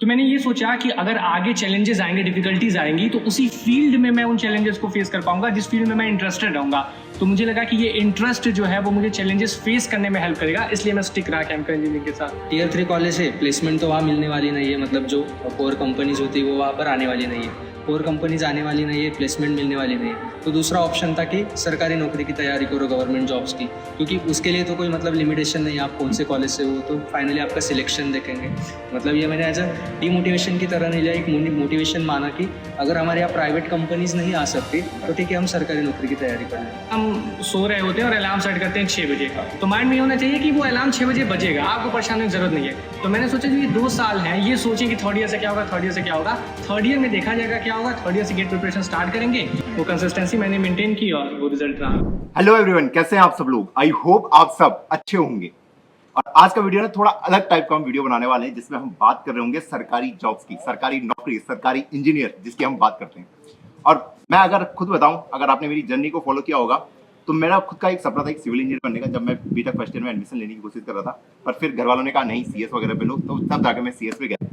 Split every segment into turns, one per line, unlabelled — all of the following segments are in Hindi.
तो मैंने ये सोचा कि अगर आगे चैलेंजेस आएंगे, डिफिकल्टीज आएंगी, तो उसी फील्ड में मैं उन चैलेंजेस को फेस कर पाऊंगा जिस फील्ड में मैं इंटरेस्टेड रहूंगा। तो मुझे लगा कि ये इंटरेस्ट जो है वो मुझे चैलेंजेस फेस करने में हेल्प करेगा, इसलिए मैं स्टिक रहा केमिकल इंजीनियरिंग के साथ।
टियर 3 कॉलेज है, प्लेसमेंट तो वहाँ मिलने वाली नहीं है, मतलब जो कोर कंपनीज होती है वो वहाँ पर आने वाली नहीं है, कोर कंपनीज आने वाली नहीं है, प्लेसमेंट मिलने वाली नहीं है। तो दूसरा ऑप्शन था कि सरकारी नौकरी की तैयारी करो, गवर्नमेंट जॉब्स की, क्योंकि उसके लिए तो कोई मतलब लिमिटेशन नहीं है आप कौन से कॉलेज से हो, तो फाइनली आपका सिलेक्शन देखेंगे। मतलब ये मैंने एज अ डीमोटिवेशन की तरह नहीं लिया, एक मोटिवेशन माना कि अगर हमारे यहाँ प्राइवेट कंपनीज नहीं आ सकती तो ठीक है, हम सरकारी नौकरी की तैयारी कर लें।
हम सो रहे होते हैं और अलार्म सेट करते हैं 6 बजे का, तो माइंड में ये होना चाहिए कि वो अलार्म 6 बजे बजेगा, आपको परेशान होने की जरूरत नहीं है। तो मैंने सोचा जो ये 2 साल हैं, ये सोचें कि थर्ड ईयर से क्या होगा, थर्ड ईयर से क्या होगा, थर्ड ईयर में देखा जाएगा क्या होगा, थर्ड ईयर से गेट प्रिपरेशन स्टार्ट करेंगे। वो कंसिस्टेंसी मैंने मेंटेन की और वो रिजल्ट रहा।
हेलो एवरीवन, कैसे हैं आप सब लोग? आई होप आप सब अच्छे होंगे। और आज का वीडियो ना थोड़ा अलग टाइप का हम वीडियो बनाने वाले हैं, जिसमें हम बात कर रहे होंगे सरकारी जॉब्स की, सरकारी नौकरी, सरकारी इंजीनियर जिसकी हम बात करते हैं। और मैं अगर खुद बताऊं, अगर आपने मेरी जर्नी को फॉलो किया होगा, तो मेरा खुद का एक सपना था एक सिविल इंजीनियर बनने का। जब मैं बीटेक फर्स्ट ईयर में एडमिशन लेने की कोशिश कर रहा था, पर फिर घर वालों ने कहा नहीं सीएस वगैरह पे लो, तो तब जाकर मैं सीएस पे गया।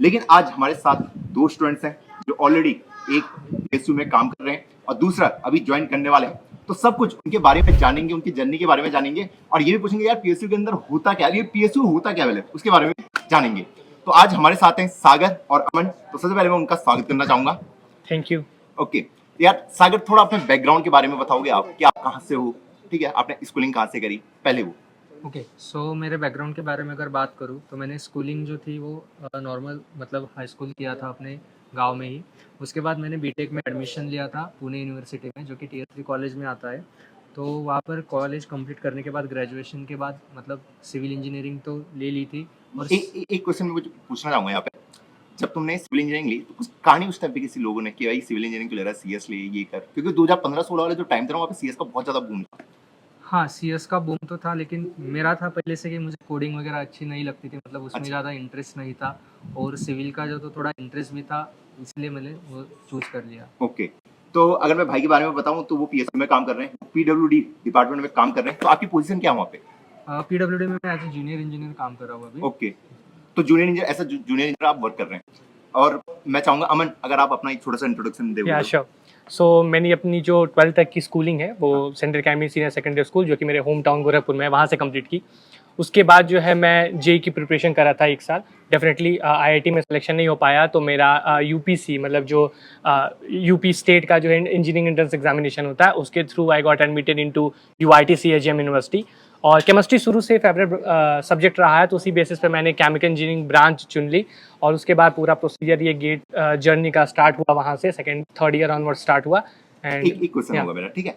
लेकिन आज हमारे साथ 2 स्टूडेंट्स हैं जो ऑलरेडी एक पीएसयू में काम कर रहे हैं और दूसरा अभी ज्वाइन करने वाले हैं। तो सब कुछ उनके बारे में जानेंगे, उनकी जर्नी के बारे में जानेंगे, और ये भी पूछेंगे यार पीएसयू के अंदर होता क्या है, ये पीएसयू होता क्या है, उसके बारे में जानेंगे। तो आज हमारे साथ हैं सागर और अमन। तो सबसे पहले मैं उनका स्वागत करना चाहूंगा।
Thank you.
ओके यार सागर, थोड़ा अपने बैकग्राउंड के बारे में बताओगे आप कि आप कहाँ से हो? ठीक है, आपने स्कूलिंग कहाँ से करी पहले वो?
ओके, सो मेरे बैकग्राउंड के बारे में अगर बात करूँ तो मैंने स्कूलिंग जो थी वो नॉर्मल मतलब हाई स्कूल किया था अपने गांव में ही। उसके बाद मैंने बीटेक में एडमिशन लिया था पुणे यूनिवर्सिटी में, जो कि टियर 3 कॉलेज में आता है। तो वहाँ पर कॉलेज कंप्लीट करने के बाद ग्रेजुएशन के बाद मतलब सिविल इंजीनियरिंग तो ले ली थी। और
एक क्वेश्चन मैं पूछना चाहूंगा यहाँ पे, जब तुमने सिविल इंजीनियरिंग ली तो कुछ कहानी उस टाइम पे किसी लोगों ने कि भाई सिविल इंजीनियरिंग तो ले रहा है, सीएस ले, ये कर, क्योंकि 2015-16 वाला जो टाइम था वहाँ पे सीएस का बहुत ज्यादा बूम था।
हाँ, सीएस का बूम तो था, लेकिन मेरा था पहले से कि मुझे कोडिंग वगैरह अच्छी नहीं लगती थी, मतलब उसमें
अच्छा।
ज़्यादा इंटरेस्ट नहीं था, और सिविल का जो तो थोड़ा इंटरेस्ट भी था, इसलिए मैंने वो चूज कर लिया।
ओके, तो अगर मैं भाई के बारे में बताऊं तो वो पीएसयू में काम कर रहे हैं, पीडब्ल्यूडी डिपार्टमेंट में काम कर रहे हैं। तो आपकी पोजीशन क्या है वहाँ पे?
पीडब्ल्यूडी में मैं एज ए जूनियर इंजीनियर काम कर रहा हूँ अभी।
ओके, तो जूनियर इंजीनियर, ऐसा जूनियर इंजीनियर आप वर्क कर रहे हैं। और मैं चाहूंगा अमन, अगर आप अपना एक छोटा सा इंट्रोडक्शन दें।
श्योर। सो मैंने अपनी जो 12th तक की स्कूलिंग है वो central academy senior secondary school, जो कि मेरे होम टाउन गोरखपुर में, वहाँ से कंप्लीट की। उसके बाद जो है मैं जेई की प्रिपरेशन कर रहा था 1 साल। डेफिनेटली आईआईटी में सिलेक्शन नहीं हो पाया, तो मेरा यूपीसी मतलब जो यूपी स्टेट का जो है इंजीनियरिंग एंट्रेंस एग्जामिनेशन होता है, उसके through I got admitted into UIT CHM university. और केमिस्ट्री शुरू से फेवरेट सब्जेक्ट रहा है, तो उसी बेसिस पे मैंने केमिकल इंजीनियरिंग ब्रांच चुन ली। और उसके बाद पूरा प्रोसीजर ये गेट जर्नी का स्टार्ट हुआ, वहाँ से second third year onward start हुआ। एंड
एक क्वेश्चन होगा मेरा, ठीक है?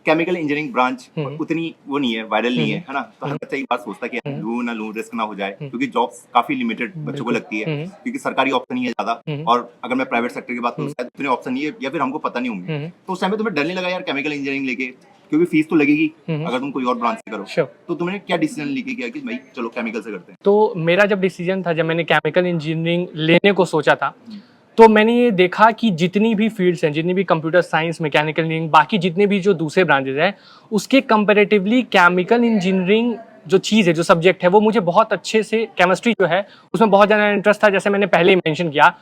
केमिकल इंजीनियरिंग ब्रांच उतनी वो नहीं है, वायरल नहीं है, है ना? तो हर बच्चा एक बात सोचता है कि लूं ना लूं, रिस्क ना हो जाए, क्योंकि जॉब्स काफी लिमिटेड बच्चों को लगती है, क्योंकि सरकारी ऑप्शन नहीं है ज्यादा। और अगर मैं प्राइवेट सेक्टर की बात करूं शायद उतने ऑप्शन नहीं है, या फिर हमको पता नहीं होंगे। तो उस टाइम पे तुम्हें डर नहीं लगा यार केमिकल इंजीनियरिंग लेके, क्योंकि फीस तो लगेगी अगर तुम कोई और ब्रांच से करो?
Sure.
तो तुमने क्या डिसीजन लेके किया कि भाई चलो केमिकल से करते हैं?
तो मेरा जब डिसीजन था, जब मैंने केमिकल इंजीनियरिंग लेने को सोचा था, तो मैंने ये देखा कि जितनी भी फील्ड्स हैं, जितनी भी कंप्यूटर साइंस, मैकेनिकल इंजीनियरिंग, बाकी जितने भी जो दूसरे ब्रांचेज हैं, उसके कंपैरेटिवली केमिकल इंजीनियरिंग जो चीज़ है, जो सब्जेक्ट है, वो मुझे बहुत अच्छे से, केमिस्ट्री जो है उसमें बहुत ज़्यादा इंटरेस्ट था, जैसे मैंने पहले ही मेंशन किया।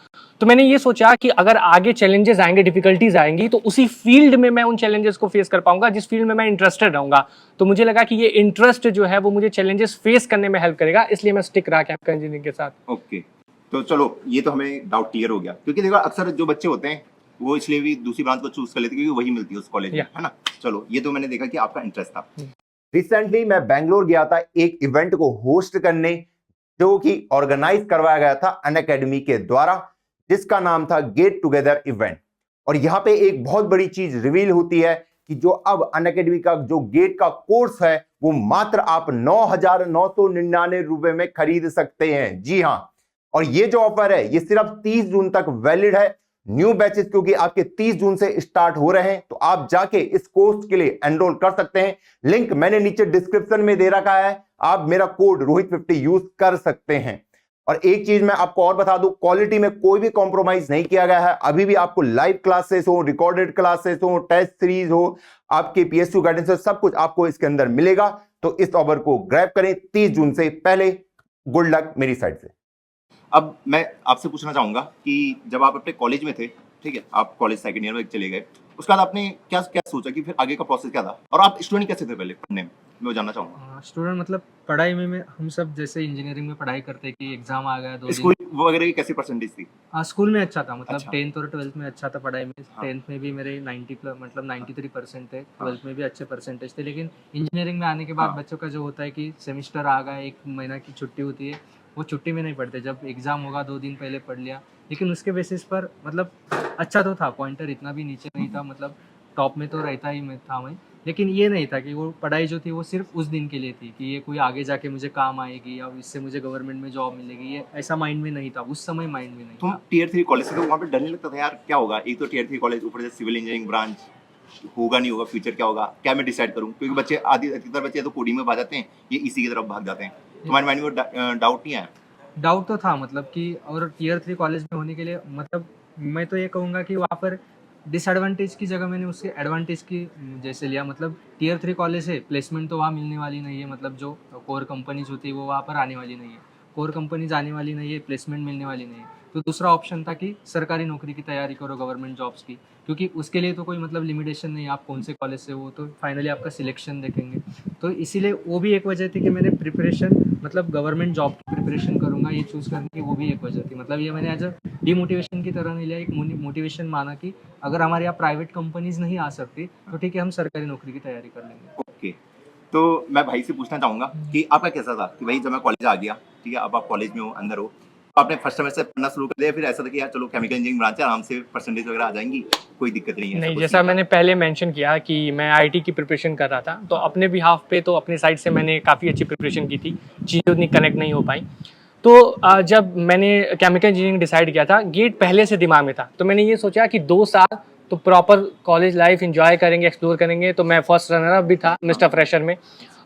तो मैंने ये सोचा कि अगर आगे चैलेंजेस आएंगे, डिफिकल्टीज आएंगी, तो उसी फील्ड में मैं उन चैलेंजेस को फेस कर पाऊंगा जिस फील्ड में मैं इंटरेस्टेड रहूंगा। तो मुझे लगा कि ये इंटरेस्ट जो है वो मुझे चैलेंजेस फेस करने में हेल्प करेगा, इसलिए मैं स्टिक रहा केमिकल इंजीनियरिंग के साथ।
ओके, तो चलो ये तो हमें डाउट क्लियर हो गया, क्योंकि देखो अक्सर जो बच्चे होते हैं वो इसलिए भी दूसरी ब्रांच को चूज कर लेते हैं क्योंकि वही मिलती है उस कॉलेज में, है ना? चलो ये तो मैंने देखा कि आपका इंटरेस्ट था। रिसेंटली मैं बैंगलोर गया था एक इवेंट को होस्ट करने, जो कि ऑर्गेनाइज करवाया गया था अनअकैडमी के द्वारा, जिसका नाम था गेट टुगेदर इवेंट। और यहाँ पे एक बहुत बड़ी चीज रिवील होती है कि जो अब अनअकैडमी का जो गेट का कोर्स है वो मात्र आप 9,999 रुपए में खरीद सकते हैं। जी हाँ, और ये जो ऑफर है ये सिर्फ 30 जून तक वैलिड है। न्यू बैचेस क्योंकि आपके 30 जून से स्टार्ट हो रहे हैं, तो आप जाके इस कोर्स के लिए एनरोल कर सकते हैं। लिंक मैंने नीचे डिस्क्रिप्शन में दे रखा है, आप मेरा कोड रोहित50 यूज कर सकते हैं। और एक चीज मैं आपको और बता दूं, क्वालिटी में कोई भी कॉम्प्रोमाइज नहीं किया गया है। अभी भी आपको लाइव क्लासेस हो, रिकॉर्डेड क्लासेस हो, टेस्ट सीरीज हो, आपके पीएसयू गाइडेंस हो, सब कुछ आपको इसके अंदर मिलेगा। तो इस ऑफर को ग्रैब करें 30 जून से पहले। गुड लक मेरी साइड से। अब मैं आपसे पूछना चाहूंगा कि जब आप अपने कॉलेज में थे, ठीक है, आप कॉलेज सेकंड ईयर में चले गए, उसके बाद आपने क्या क्या सोचा कि फिर आगे का प्रोसेस क्या था, और आप स्टूडेंट कैसे थे पहले पढ़ने में, मैं वो जानना चाहूंगा।
स्टूडेंट मतलब पढ़ाई में हम सब जैसे इंजीनियरिंग में पढ़ाई करते हैं कि एग्जाम आ गया 2 दिन।
स्कूल वगैरह की कैसी परसेंटेज थी।
हाँ, स्कूल में अच्छा था, मतलब
अच्छा।
10th और 12th में अच्छा था पढ़ाई में।
हाँ।
10th में भी मेरे 90 प्लस मतलब 93% थे, 12th में भी अच्छे परसेंटेज थे। लेकिन इंजीनियरिंग में आने के बाद
हाँ।
बच्चों का जो होता है कि सेमेस्टर आ गया, 1 महीना की छुट्टी होती है, वो छुट्टी में नहीं पढ़ते। जब एग्ज़ाम होगा 2 दिन पहले पढ़ लिया, लेकिन उसके बेसिस पर मतलब अच्छा तो था, पॉइंटर इतना भी नीचे नहीं था, मतलब टॉप में तो रहता ही मैं था मैं। लेकिन ये नहीं था कि वो पढ़ाई जो थी वो सिर्फ उस दिन के लिए थी कि ये कोई आगे जाके मुझे काम आएगी या इससे मुझे गवर्नमेंट में जॉब मिलेगी, ये ऐसा माइंड में नहीं था, उस समय माइंड में नहीं
तुम
था।
टीयर 3 कॉलेज से, तो वहाँ पे डर नहीं लगता था यार क्या होगा, एक तो टीयर 3 कॉलेज, ऊपर से सिविल इंजीनियरिंग ब्रांच, होगा नहीं होगा, फ्यूचर क्या होगा, क्या मैं डिसाइड करूँ, क्योंकि बच्चे अधिकतर बच्चे तो कोडिंग में भाग जाते हैं, ये इसी की तरफ भाग जाते हैं, तुम्हारे माइंड में डाउट नहीं आया।
डाउट तो था, मतलब कि और टियर 3 कॉलेज में होने के लिए मतलब मैं तो ये कहूँगा कि वहाँ पर डिसएडवांटेज की जगह मैंने उसके एडवांटेज की जैसे लिया। मतलब टियर 3 कॉलेज है, प्लेसमेंट तो वहाँ मिलने वाली नहीं है, मतलब जो कोर कंपनीज होती है वो वहाँ पर आने वाली नहीं है, कोर कंपनीज आने वाली नहीं है, प्लेसमेंट मिलने वाली नहीं है। तो दूसरा ऑप्शन था कि सरकारी नौकरी की तैयारी करो, गवर्नमेंट जॉब्स की, क्योंकि उसके लिए तो कोई मतलब लिमिटेशन नहीं है आप कौन से कॉलेज से, वो तो फाइनली आपका सिलेक्शन देखेंगे। तो इसीलिए वो भी एक वजह थी कि मैंने प्रिपरेशन मतलब गवर्नमेंट जॉब की प्रिपरेशन करूँगा ये चूज़ करने की, वो भी एक वजह थी। मतलब ये मैंने एज अ डीमोटिवेशन की तरह नहीं लिया, एक मोटिवेशन माना कि अगर हमारे यहाँ प्राइवेट कंपनीज नहीं आ सकती तो ठीक है, हम सरकारी नौकरी की तैयारी कर लेंगे।
ओके, तो मैं भाई से पूछना चाहूंगा कि आपका कैसा था कि भाई जब मैं कॉलेज आ गया, ठीक है, अब आप कॉलेज में हो, अंदर हो, तो आपने फर्स्ट सेमेस्टर पढ़ना शुरू कर दिया, फिर ऐसा था कि यार चलो केमिकल इंजीनियरिंग ब्रांच है, आराम से परसेंटेज वगैरह आ जाएंगी, कोई दिक्कत नहीं है, ऐसा
नहीं,
कुछ
जैसा
नहीं था?
मैंने पहले मेंशन किया कि मैं आईआईटी की प्रिपरेशन कर रहा था, तो अपने बिहाफ पे तो अपनी साइड से मैंने काफ़ी अच्छी प्रिपरेशन की थी, चीज़ें उतनी कनेक्ट नहीं हो पाई। तो जब मैंने केमिकल इंजीनियरिंग डिसाइड किया था, गेट पहले से दिमाग में था, तो मैंने ये सोचा कि 2 साल तो प्रॉपर कॉलेज लाइफ एंजॉय करेंगे, एक्सप्लोर करेंगे। तो मैं फर्स्ट रनर अप भी था मिस्टर फ्रेशर में,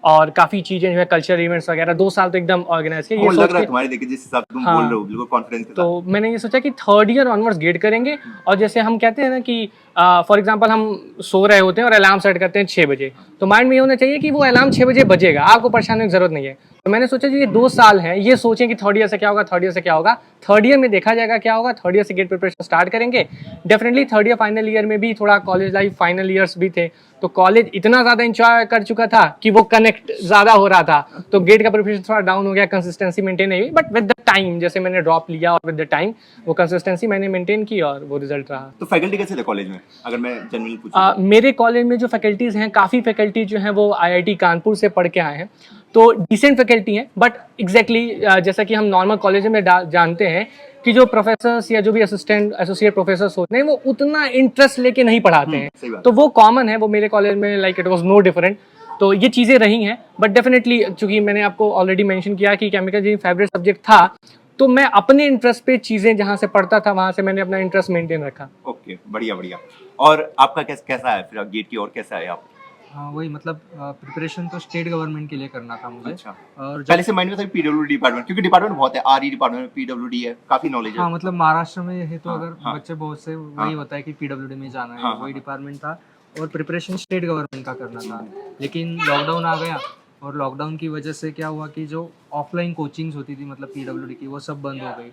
और काफ़ी चीज़ें जो है कल्चरल इवेंट्स वगैरह 2 साल तो एकदम ऑर्गेनाइज किए, ये
वो लग
सोच
रहा है
के।
तुम्हारे, देखिए जिस हिसाब से तुम बोल रहे
हाँ,
हो बिल्कुल कॉन्फिडेंस के
तो
साथ।
मैंने ये सोचा कि थर्ड ईयर ऑनवर्ड्स गेट करेंगे। और जैसे हम कहते हैं ना कि फॉर एग्जांपल हम सो रहे होते हैं और अलार्म सेट करते हैं 6 बजे, तो माइंड में ये होना चाहिए कि वो अलार्म 6 बजे बजेगा, आपको परेशान होने की जरूरत नहीं है। तो मैंने सोचा कि ये 2 साल हैं, ये सोचें कि थर्ड ईयर से क्या होगा, थर्ड ईयर से क्या होगा, थर्ड ईयर में देखा जाएगा क्या होगा, थर्ड ईयर से गेट प्रिपरेशन स्टार्ट करेंगे। Definitely third year final year में भी थोड़ा कॉलेज लाइफ फाइनल ईयर्स भी थे, तो कॉलेज इतना ज़्यादा इंजॉय कर चुका था कि वो कनेक्ट ज़्यादा हो रहा था, तो गेट का प्रिपरेशन थोड़ा डाउन हो गया, कंसिस्टेंसी मेंटेन नहीं हुई। बट विद द टाइम जैसे मैंने ड्रॉप लिया और विद द टाइम वो कंसिस्टेंसी मैंने मेंटेन की और वो रिजल्ट रहा।
तो फैकल्टी कैसे थे कॉलेज में, अगर मैं जनरली पूछूं तो?
मेरे कॉलेज में जो फैकल्टीज़ हैं, काफ़ी फैकल्टी जो हैं वो आईआईटी कानपुर से पढ़ के आए हैं, तो डिसेंट फैकल्टी हैं। बट एग्जैक्टली जैसा कि हम नॉर्मल कॉलेज में जानते हैं कि जो प्रोफेसर्स या जो भी असिस्टेंट एसोसिएट प्रोफेसर्स होते हैं वो उतना इंटरेस्ट लेके नहीं पढ़ाते
सही
हैं,
बात।
तो वो कॉमन है, वो मेरे कॉलेज में like it was no different. तो ये चीज़ें रही हैं, बट डेफिनेटली चूंकि मैंने आपको ऑलरेडी मेंशन किया कि केमिकल इंजीनियरिंग फेवरेट सब्जेक्ट था, तो मैं अपने इंटरेस्ट पे चीज़ें जहाँ से पढ़ता था वहाँ से मैंने अपना इंटरेस्ट मेंटेन रखा।
ओके, बढ़िया बढ़िया। और आपका कैसा है फिर गेट की, और कैसा है आप?
हाँ, वही मतलब प्रिपरेशन तो स्टेट गवर्नमेंट के लिए करना था मुझे।
अच्छा,
और
पहले
जब
से माइंड में था पीडब्ल्यूडी डिपार्टमेंट, क्योंकि डिपार्टमेंट बहुत है, आरई डिपार्टमेंट, पीडब्ल्यूडी है, काफी नॉलेज है।
हाँ, मतलब महाराष्ट्र में है तो
हाँ,
अगर
हाँ,
बच्चे बहुत से वही
हाँ,
होता है कि पीडब्ल्यूडी में जाना है,
हाँ,
वही
हाँ,
डिपार्टमेंट था। और प्रिपरेशन स्टेट गवर्नमेंट का करना था, लेकिन लॉकडाउन आ गया और लॉकडाउन की वजह से क्या हुआ कि जो ऑफलाइन कोचिंग्स होती थी मतलब पीडब्ल्यूडी की, वो सब बंद हो गई।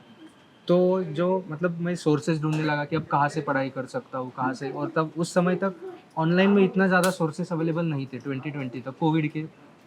तो जो मतलब मैं सोर्सेज ढूंढने लगा कि अब कहाँ से पढ़ाई कर सकता हूँ, कहाँ से। और तब उस समय तक ऑनलाइन में इतना ज़्यादा सोर्सेज अवेलेबल नहीं थे, 2020 तक, कोविड के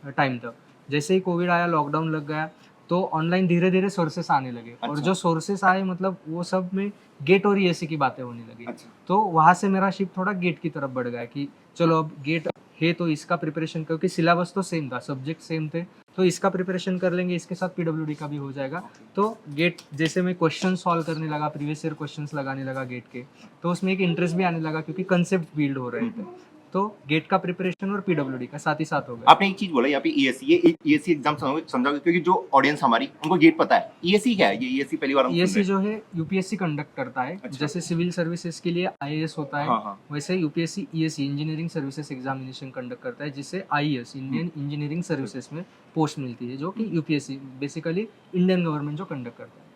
टाइम तक। जैसे ही कोविड आया, लॉकडाउन लग गया, तो ऑनलाइन धीरे धीरे सोर्सेस आने लगे। और
अच्छा।
जो सोर्सेस आए मतलब वो सब में गेट और ईएससी की बातें होने लगी।
अच्छा।
तो वहाँ से मेरा शिफ्ट थोड़ा गेट की तरफ बढ़ गया कि चलो अब गेट है तो इसका प्रिपरेशन, क्योंकि सिलेबस तो सेम था, सब्जेक्ट सेम थे, तो इसका प्रिपरेशन कर लेंगे, इसके साथ पीडब्ल्यूडी का भी हो जाएगा। तो गेट जैसे मैं क्वेश्चन सॉल्व करने लगा, प्रीवियस ईयर क्वेश्चंस लगाने लगा गेट के, तो उसमें एक इंटरेस्ट भी आने लगा क्योंकि कंसेप्ट बिल्ड हो रहे थे। तो गेट का प्रिपरेशन और पीडब्ल्यूडी का साथ ही साथ हो गया।
आपने एक चीज बोला यहाँ पे ईएससी, ये ईएससी एग्जाम समझाओगे, क्योंकि जो ऑडियंस हमारी उनको गेट पता है, ईएससी क्या है, ये ईएससी पहली बार हम सुन रहे
ईएससी
हैं।
जो है यूपीएससी कंडक्ट करता है।
अच्छा।
जैसे सिविल सर्विसेज के लिए आईएएस होता है,
हाँ, हाँ।
वैसे UPSC ESC engineering services examination conduct करता है, जिससे आईएएस इंडियन इंजीनियरिंग सर्विसेज में पोस्ट मिलती है, जो कि यूपीएससी बेसिकली इंडियन गवर्नमेंट जो कंडक्ट करता है।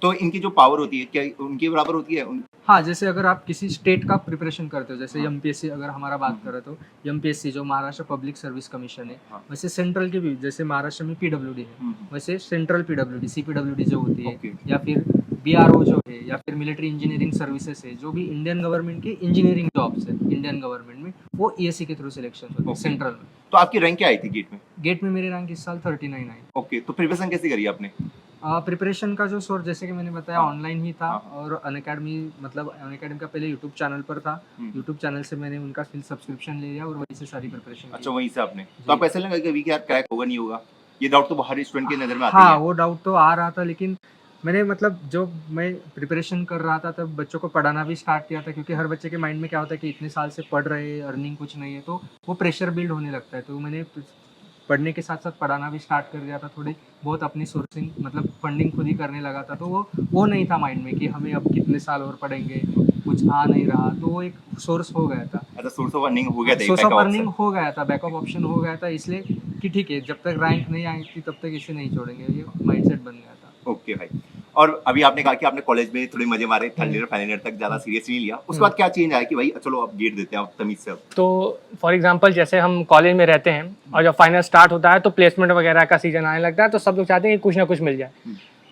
तो इनकी जो पावर होती है क्या उनके बराबर होती है
हाँ, जैसे अगर आप किसी स्टेट का प्रिपरेशन करते हो, जैसे एमपीएससी अगर हमारा बात करें तो एमपीएससी जो महाराष्ट्र पब्लिक सर्विस कमीशन है,
हाँ।
वैसे सेंट्रल के भी, जैसे महाराष्ट्र में पीडब्ल्यूडी है,
हम्म।
वैसे सेंट्रल पीडब्ल्यूडी सीपीडब्ल्यूडी जो होती है,
ओके।
या फिर बीआरओ जो है, या फिर मिलिट्री इंजीनियरिंग सर्विसेज है, जो भी इंडियन गवर्नमेंट की इंजीनियरिंग जॉब्स है इंडियन गवर्नमेंट में, वो ईएससी के थ्रू सिलेक्शन होती है
ओके।
सेंट्रल में।
तो आपकी रैंक क्या आई थी गेट में?
गेट में मेरी रैंक इस साल 39 आई।
ओके, तो प्रिपरेशन कैसे करी आपने?
प्रिपरेशन का जो सोर्स जैसे कि मैंने बताया
हाँ।
ऑनलाइन ही था,
हाँ।
और अनअकैडमी, मतलब अनअकैडमी का पहले यूट्यूब चैनल पर था, यूट्यूब चैनल से मैंने उनका फिर सब्सक्रिप्शन ले लिया और वहीं से सारी प्रिपरेशन
अच्छा, वहीं से आपने। तो आप ऐसे लगा कभी कि यार क्रैक होगा नहीं होगा, ये डाउट तो हर स्टूडेंट के नजर में आता
हाँ,
है।
वो डाउट तो आ रहा था, लेकिन मैंने मतलब जो मैं प्रिपरेशन कर रहा था तब बच्चों को पढ़ाना भी स्टार्ट किया था, क्योंकि हर बच्चे के माइंड में क्या होता है कि इतने साल से पढ़ रहे हैं, अर्निंग कुछ नहीं है, तो वो प्रेशर बिल्ड होने लगता है। तो मैंने पढ़ने के साथ साथ पढ़ाना भी स्टार्ट कर दिया था, थोड़ी बहुत अपनी सोर्सिंग मतलब फंडिंग खुद ही करने लगा था। तो वो नहीं था माइंड में कि हमें अब कितने साल और पढ़ेंगे, कुछ आ नहीं रहा, तो वो एक सोर्स हो गया था,
अच्छा, सोर्स ऑफ अर्निंग हो गया था,
source of
backup
earning
option।
हो गया था, बैकअप ऑप्शन हो गया था, इसलिए कि ठीक है जब तक रैंक नहीं आई थी तब तक इसे नहीं छोड़ेंगे, ये माइंडसेट बन गया था।
ओके भाई। और अभी आपने कहा कि आपने कॉलेज में थोड़े मजे मारे, थर्ड ईयर फाइनल ईयर तक ज्यादा सीरियसली नहीं लिया, उसके बाद क्या चेंज आया कि भाई चलो अब गेट देते हैं अब तमीज से? अब
तो फॉर एग्जांपल जैसे हम कॉलेज में रहते हैं और जब फाइनल स्टार्ट होता है तो प्लेसमेंट वगैरह का सीजन आने लगता है, तो सब लोग चाहते हैं कि कुछ ना कुछ मिल जाए।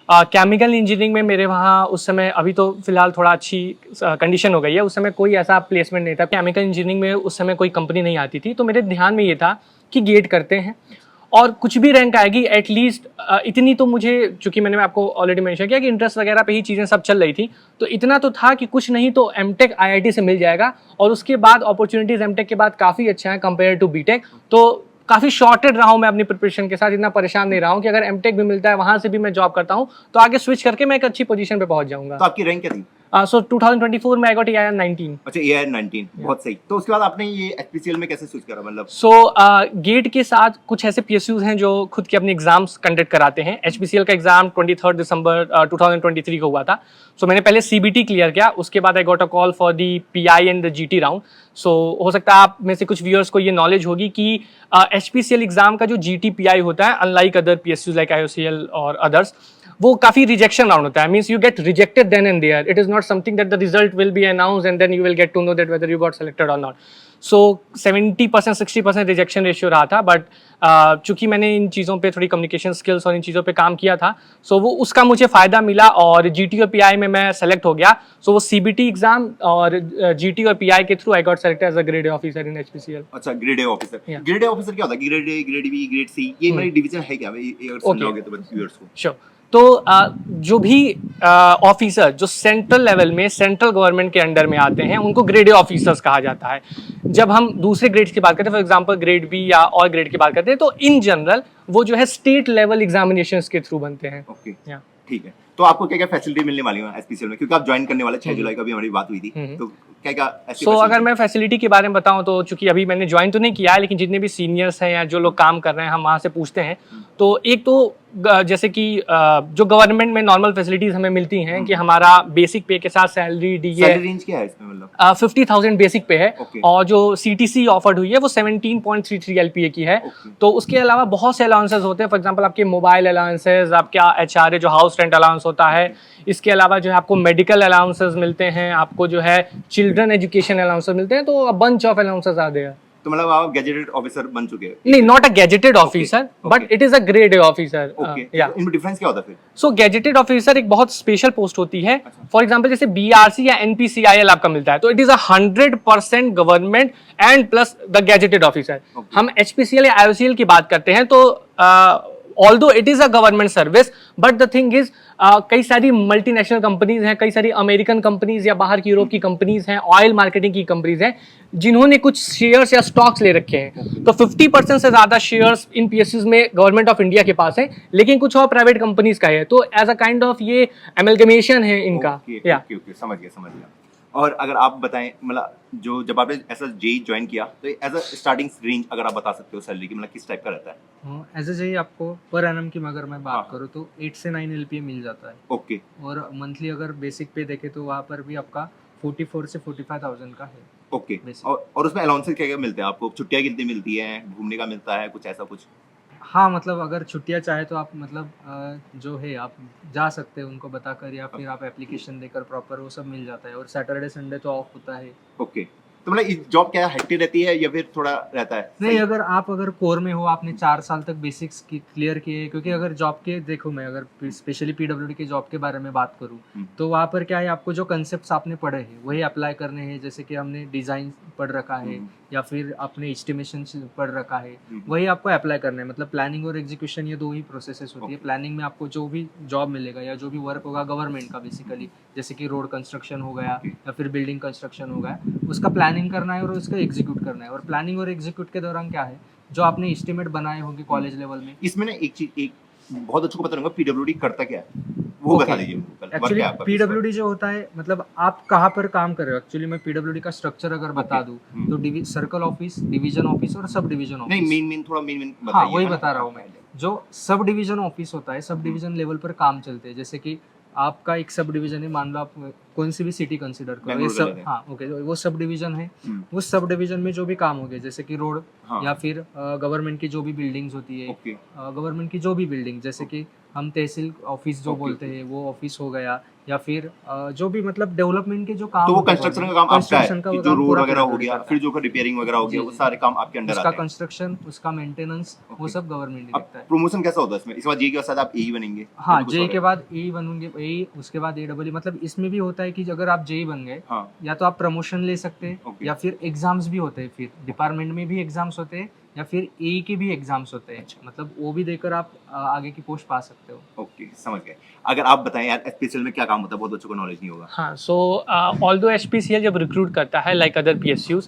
केमिकल इंजीनियरिंग में मेरे वहाँ उस समय, अभी तो फिलहाल थोड़ा अच्छी कंडीशन हो गई है, उस समय कोई ऐसा प्लेसमेंट नहीं था। केमिकल इंजीनियरिंग में उस समय कोई कंपनी नहीं आती थी, तो मेरे ध्यान में ये था कि गेट करते हैं और कुछ भी रैंक आएगी एटलीस्ट इतनी तो मुझे, चूंकि मैंने आपको ऑलरेडी मेंशन किया कि इंटरेस्ट वगैरह पे ही चीज़ें सब चल रही थी, तो इतना तो था कि कुछ नहीं तो एमटेक आईआईटी से मिल जाएगा, और उसके बाद अपॉर्चुनिटीज़ एमटेक के बाद काफ़ी अच्छा है कंपेयर टू बीटेक। तो काफ़ी शॉर्टेड रहा हूँ मैं अपनी प्रिपरेशन के साथ, इतना परेशान नहीं रहा हूँ कि अगर एमटेक भी मिलता है वहाँ से भी मैं जॉब करता हूँ तो आगे स्विच करके मैं एक अच्छी पोजीशन पे पहुँच जाऊँगा।
तो आपकी रैंक क्या थी?
सो 2024 में आई गॉट AIR 19।
अच्छा, AIR 19, बहुत सही। तो उसके बाद आपने ये एचपीसीएल में कैसे स्विच करा, मतलब?
सो गेट के साथ कुछ ऐसे PSUs हैं जो खुद के अपने एग्जाम्स कंडक्ट कराते हैं। HPCL का एग्जाम 23 दिसंबर 2023 को हुआ था। सो मैंने पहले CBT क्लियर किया, उसके बाद I got a call for the PI and the GT round. So हो सकता है आप में से कुछ व्यूअर्स को ये नॉलेज होगी कि HPCL एग्जाम का जो GT PI होता है, unlike other PSUs like IOCL और अदर्स, वो काफी रिजेक्शन राउंड होता है। Means you get rejected then and there, it is not something that the result will be announced and then you will get to know that whether you got selected और नॉट। सो 70% 60% रिजेक्शन रेशियो रहा था, बट चूंकि मैंने इन चीज़ों पे थोड़ी कम्युनिकेशन स्किल्स और इन चीज़ों पे काम किया था, सो वो उसका मुझे फ़ायदा मिला और GT और PI में मैं सेलेक्ट हो गया। सो वो CBT एग्जाम और GT और PI के through I got selected as a grade A officer in HPCL।
अच्छा, grade A officer.
Yeah.
Grade A officer क्या होता है? Grade A, grade B, grade C, ये मेरी डिवीजन है क्या? भाई अगर समझाओगे तो व्यूअर्स को।
श्योर। तो जो भी ऑफिसर जो सेंट्रल लेवल में सेंट्रल गवर्नमेंट के अंडर में आते हैं उनको ग्रेड ए ऑफिसर्स कहा जाता है। जब हम दूसरे ग्रेड्स की बात करते हैं, फॉर एग्जांपल ग्रेड बी या और ग्रेड की बात करते हैं, तो इन जनरल वो जो है स्टेट लेवल एग्जामिनेशंस के थ्रू बनते हैं।
ओके,
या
ठीक है। तो आपको क्या क्या फैसिलिटी मिलने वाली है एचपीसीएल में, क्योंकि आप ज्वाइन करने वाले 6 जुलाई को भी हमारी बात हुई थी, तो क्या क्या ऐसी
सो
facility?
अगर मैं फैसिलिटी के बारे में बताऊं तो चूंकि अभी मैंने ज्वाइन तो नहीं किया है, लेकिन जितने भी सीनियर्स हैं या जो लोग काम कर रहे हैं हम वहाँ से पूछते हैं। तो एक तो जैसे कि जो गवर्नमेंट में नॉर्मल फैसिलिटीज हमें मिलती हैं कि हमारा बेसिक पे के साथ सैलरी DA
सैलरी रेंज क्या है इसमें, मतलब?
50,000 बेसिक पे है।
Okay.
और जो CTC ऑफर्ड हुई है वो 17.33 LPA की है।
Okay.
तो उसके अलावा बहुत से अलाउंसेस होते हैं, फॉर एग्जांपल आपके मोबाइल अलाउंसेस, आपका HRA जो हाउस रेंट अलाउंस होता है, इसके अलावा जो है आपको मेडिकल अलाउंसेस मिलते हैं, आपको जो है चिल्ड्रन एजुकेशन अलाउंसेस मिलते हैं, तो a bunch of allowances are there.
तो मतलब आप गैजेटेड ऑफिसर बन चुके हैं?
नहीं, not a gazetted officer, but
okay.
It is a grade A officer.
Okay,
या
इनमें डिफरेंस क्या होता है फिर?
सो गैजेटेड ऑफिसर एक बहुत स्पेशल पोस्ट होती है। फॉर एग्जांपल जैसे BRC या NPCIL आपका मिलता है, तो it is 100% government and plus the gazetted officer. हम HPCL या IOCL की बात करते हैं तो although it is a government service, but the thing is कई सारी मल्टीनेशनल कंपनीज हैं, कई सारी अमेरिकन कंपनीज या बाहर की यूरोप की कंपनीज हैं, ऑयल मार्केटिंग की कंपनीज हैं, जिन्होंने कुछ शेयर्स या स्टॉक्स ले रखे हैं। तो 50% से ज्यादा शेयर्स इन PSUs में गवर्नमेंट ऑफ इंडिया के पास है, लेकिन कुछ और प्राइवेट कंपनीज का है। तो एज अ काइंड ऑफ ये एमलगमेशन है इनका।
ओके, समझ गया। और अगर आप बताएं, मतलब जो जब आपने ऐसा जेई ज्वाइन किया तो एज अ स्टार्टिंग रेंज अगर आप बता सकते हो सैलरी की, मतलब किस टाइप का रहता है?
एज ए जेई आपको पर एनम की अगर मैं बात
हाँ।
करूँ तो 8 से 9 LPA मिल जाता है।
ओके,
और मंथली अगर बेसिक पे देखे तो वहाँ पर भी आपका 44 से 45,000 का है।
ओके।
Basic.
और उसमें अलाउंसेस क्या क्या मिलते हैं आपको? छुट्टियां कितनी मिलती हैं, घूमने का मिलता है, कुछ ऐसा कुछ?
हाँ, मतलब अगर छुट्टियाँ चाहे तो आप मतलब जो है आप जा सकते हैं उनको बताकर, या फिर आप एप्लीकेशन देकर प्रॉपर वो सब मिल जाता है, और सैटरडे संडे तो ऑफ होता है।
ओके, तो मतलब इस जॉब क्या हेक्टिक रहती है या फिर थोड़ा रहता है
नहीं,
सही?
अगर कोर में हो, आपने 4 साल तक बेसिक्स की क्लियर किए, क्योंकि अगर जॉब के देखो, मैं अगर स्पेशली पीडब्ल्यूडी के जॉब के बारे में बात करूँ, तो वहाँ पर क्या है, आपको जो कंसेप्ट्स आपने पढ़े हैं वही अप्लाई करने हैं। जैसे कि हमने डिज़ाइन पढ़ रखा है, या फिर आपने एस्टिमेशन पढ़ रखा है, वही आपको अप्लाई करना है। मतलब प्लानिंग और एग्जीक्यूशन, ये 2 ही प्रोसेसेस होती है। प्लानिंग में आपको जो भी जॉब मिलेगा या जो भी वर्क होगा गवर्नमेंट का बेसिकली, जैसे कि रोड कंस्ट्रक्शन हो गया या फिर बिल्डिंग कंस्ट्रक्शन हो गया, उसका प्लानिंग करना है और उसका एग्जीक्यूट करना है। और प्लानिंग और एग्जीक्यूट के दौरान क्या है, जो आपने एस्टिमेट बनाए होंगे कॉलेज लेवल में।
इसमें ना एक चीज, एक बहुत अच्छे को पता होगा पीडब्ल्यूडी करता क्या है, वो बता दीजिए मुझे। वर्क
एक्चुअली
क्या है आपका?
पीडब्ल्यूडी जो होता है, मतलब आप कहाँ पर काम कर रहे हो। एक्चुअली मैं पीडब्ल्यूडी का स्ट्रक्चर अगर बता दूं, तो सर्कल ऑफिस, डिवीजन ऑफिस और सब डिवीजन
नहीं,
ऑफिस।
मेन थोड़ा मेन
हाँ,
बताइए।
वही
है ना?
बता रहा हूँ मैं। जो सब डिवीजन ऑफिस होता है, सब डिवीजन लेवल पर काम चलते हैं। जैसे कि आपका एक सब डिवीजन है, मान लो आप कौन सी भी सिटी कंसीडर करो, ये
बेंगलुरु का
सब,
लेते हैं।
हाँ ओके, वो सब डिवीजन है। वो सब डिवीजन में जो भी काम हो गए, जैसे कि रोड,
हाँ।
या फिर गवर्नमेंट की जो भी बिल्डिंग्स होती है,
ओके,
गवर्नमेंट की जो भी बिल्डिंग, जैसे कि हम तहसील ऑफिस जो
ओके,
बोलते
ओके।
हैं वो ऑफिस हो गया, या फिर जो भी मतलब डेवलपमेंट के जो काम
तो वो
होते हैं,
कंस्ट्रक्शन का काम आपका है
कंस्ट्रक्शन का
कि
वो
जो
काम
रोड
पूरा
वगैरह हो
PWD
गया,
करता
फिर
है।
जो रिपेयरिंग वगैरह हो गया,
जी,
वो
जी।
सारे काम आपके अंडर
उसका
आते हैं।
कंस्ट्रक्शन, उसका मेंटेनेंस, वो
ओके।
सब गवर्नमेंट ही
अब
देखता है।
प्रमोशन कैसा होता है इसमें? इसके बाद ये के बाद आप एई बनेंगे?
हाँ,
या फिर कुछ
जेई
और
के
है?
बाद एई बनोगे, एई उसके बाद एडब्ल्यू, मतलब इसमें भी होता है कि अगर आप जेई बन गए,
हाँ,
या तो आप प्रमोशन ले सकते हैं,
ओके।
या फिर एग्जाम्स भी होते हैं, फिर डिपार्टमेंट में भी एग्जाम्स होते हैं, या फिर एई के भी एग्जाम्स होते हैं।
अच्छा।
मतलब वो भी देकर आप आगे की पोस्ट पा सकते हो।
ओके, समझ गए। अगर आप बताएं यार, एचपीसीएल में क्या काम होता है? बहुत बच्चों को नॉलेज नहीं होगा।
हाँ, सो ऑल्दो एचपीसीएल जब रिक्रूट करता है लाइक अदर पीएसयूज,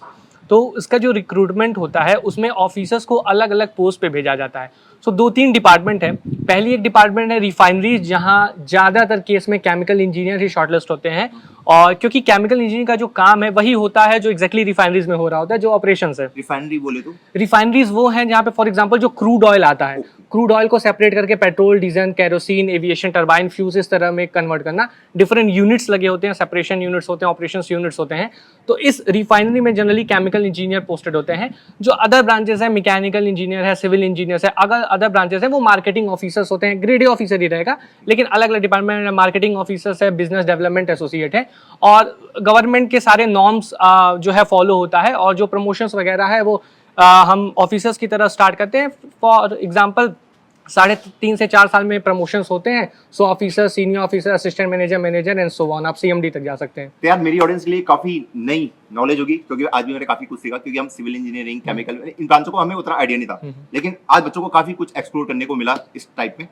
तो उसका जो रिक्रूटमेंट होता है उसमें ऑफिसर्स को अलग अलग पोस्ट पे भेजा जाता है। सो 2-3 डिपार्टमेंट है। पहली एक डिपार्टमेंट है रिफाइनरीज, जहाँ ज़्यादातर केस में केमिकल इंजीनियर ही शॉर्टलिस्ट होते हैं, और क्योंकि केमिकल इंजीनियरिंग का जो काम है वही होता है जो एग्जैक्टली रिफाइनरीज में हो रहा होता है, जो ऑपरेशंस है।
रिफाइनरी बोले तो?
रिफाइनरीज वो हैं जहाँ पे फॉर एग्जांपल जो क्रूड ऑयल आता है, क्रूड ऑयल को सेपरेट करके petrol, diesel, kerosene, aviation, turbine, fuse, इस तरह में कन्वर्ट करना। डिफरेंट यूनिट्स लगे होते हैं, सेपरेशन यूनिट्स होते हैं, ऑपरेशंस यूनिट्स होते हैं। तो इस रिफाइनरी में जनरली केमिकल इंजीनियर पोस्टेड होते हैं। जो अदर ब्रांचेस है, मैकेनिकल इंजीनियर है, सिविल इंजीनियर्स है, अगर अदर ब्रांचेस है वो मार्केटिंग ऑफिसर्स होते हैं। ग्रेड ए ऑफिसर ही रहेगा, लेकिन अलग अलग डिपार्टमेंट, मार्केटिंग ऑफिसर्स है, बिजनेस डेवलपमेंट एसोसिएट है, और गवर्नमेंट के सारे नॉर्म्स जो है फॉलो होता है। और जो प्रमोशंस वगैरह है वो हम ऑफिसर्स की तरह स्टार्ट करते हैं। फॉर एग्जांपल 3.5 से 4 साल में प्रमोशंस होते हैं। So officer, senior officer, assistant manager, manager and so on, आप सीएमडी तक जा सकते हैं।
तो यार मेरी ऑडियंस के लिए काफी नई नॉलेज होगी, क्योंकि आज भी मैंने काफी कुछ सीखा, क्योंकि हम सिविल इंजीनियरिंग, केमिकल, इन ब्रांचों को हमें उतना आइडिया नहीं था, लेकिन आज बच्चों को काफी कुछ एक्सप्लोर करने को मिला इस टाइप में।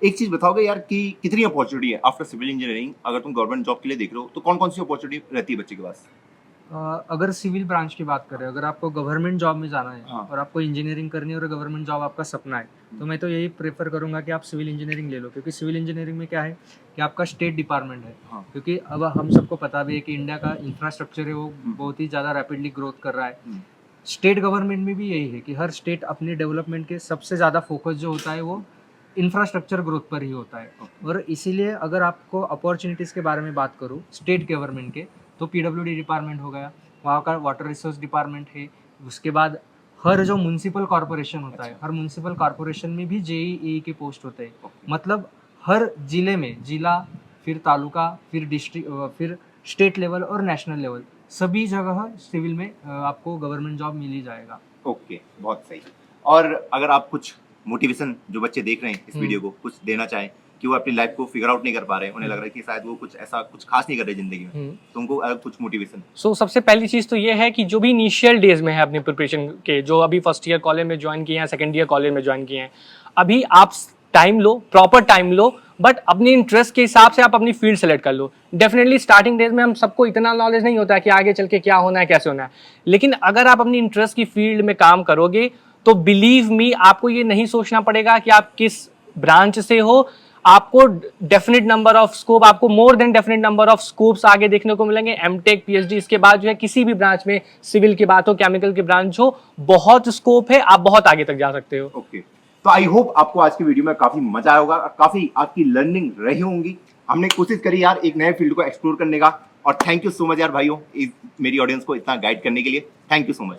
एक चीज बताओगे यार कि कितनी अपॉर्चुनिटी है आफ्टर सिविल इंजीनियरिंग? अगर तुम गवर्नमेंट जॉब के लिए देख रहे हो तो कौन कौन सी अपॉर्चुनिटी रहती है बच्चे के पास?
अगर सिविल ब्रांच की बात करें, अगर आपको गवर्नमेंट जॉब में जाना है,
हाँ।
और आपको इंजीनियरिंग करनी है और गवर्नमेंट जॉब आपका सपना है, तो मैं तो यही प्रेफर करूंगा कि आप सिविल इंजीनियरिंग ले लो। क्योंकि सिविल इंजीनियरिंग में क्या है कि आपका स्टेट डिपार्टमेंट है।
हाँ।
क्योंकि अब हम सबको पता भी है कि इंडिया का इंफ्रास्ट्रक्चर है वो बहुत ही ज़्यादा रैपिडली ग्रोथ कर रहा है। स्टेट गवर्नमेंट में भी यही है कि हर स्टेट अपने डेवलपमेंट के सबसे ज़्यादा फोकस जो होता है वो इंफ्रास्ट्रक्चर ग्रोथ पर ही होता है। और इसीलिए अगर आपको अपॉर्चुनिटीज़ के बारे में बात करूँ स्टेट गवर्नमेंट के, तो पीडब्ल्यूडी डिपार्टमेंट हो गया, वहाँ का वाटर रिसोर्स डिपार्टमेंट है। उसके बाद हर जो म्यूनसिपल कॉरपोरेशन होता है, हर म्यूनसिपल कॉरपोरेशन में भी जेईई के पोस्ट होते हैं। मतलब हर जिले में, जिला, फिर तालुका, फिर डिस्ट्रिक्ट, फिर स्टेट लेवल और नेशनल लेवल, सभी जगह सिविल में आपको गवर्नमेंट जॉब मिल ही जाएगा।
ओके, बहुत सही। और अगर आप कुछ मोटिवेशन जो बच्चे देख रहे हैं इस वीडियो को, कुछ देना चाहें कि वो अपनी लाइफ को फिगर आउट नहीं कर पा रहे हैं, उन्हें लग रहा है कि शायद वो कुछ ऐसा कुछ खास नहीं कर रहे जिंदगी में, तो उनको कुछ मोटिवेशन?
सो सबसे पहली चीज़ तो ये है कि जो भी इनिशियल डेज में है अपनी प्रिपरेशन के, जो अभी फर्स्ट ईयर कॉलेज में ज्वाइन किए हैं, सेकंड ईयर कॉलेज में ज्वाइन किए हैं, अभी आप time low, proper time low, but अपने इंटरेस्ट के हिसाब से आप अपनी फील्ड सेलेक्ट कर लो। डेफिनेटली स्टार्टिंग डेज में हम सबको इतना नॉलेज नहीं होता है कि आगे चल के क्या होना है, कैसे होना है, लेकिन अगर आप अपनी इंटरेस्ट की फील्ड में काम करोगे तो बिलीव मी, आपको ये नहीं सोचना पड़ेगा कि आप किस ब्रांच से हो। आपको डेफिनेट नंबर ऑफ स्कोप, आपको more than definite number of scopes आगे देखने को मिलेंगे। एमटेक, पीएचडी, इसके बाद जो है किसी भी ब्रांच में, सिविल की बात हो, केमिकल की ब्रांच हो, बहुत स्कोप है, आप बहुत आगे तक जा सकते हो।
ओके, तो आई होप आपको आज की वीडियो में काफी मजा आया होगा, काफी आपकी लर्निंग रही होंगी। हमने कोशिश करी यार एक नए फील्ड को एक्सप्लोर करने का, और थैंक यू सो मच यार भाइयों, मेरी ऑडियंस को इतना गाइड करने के लिए। Thank you so much.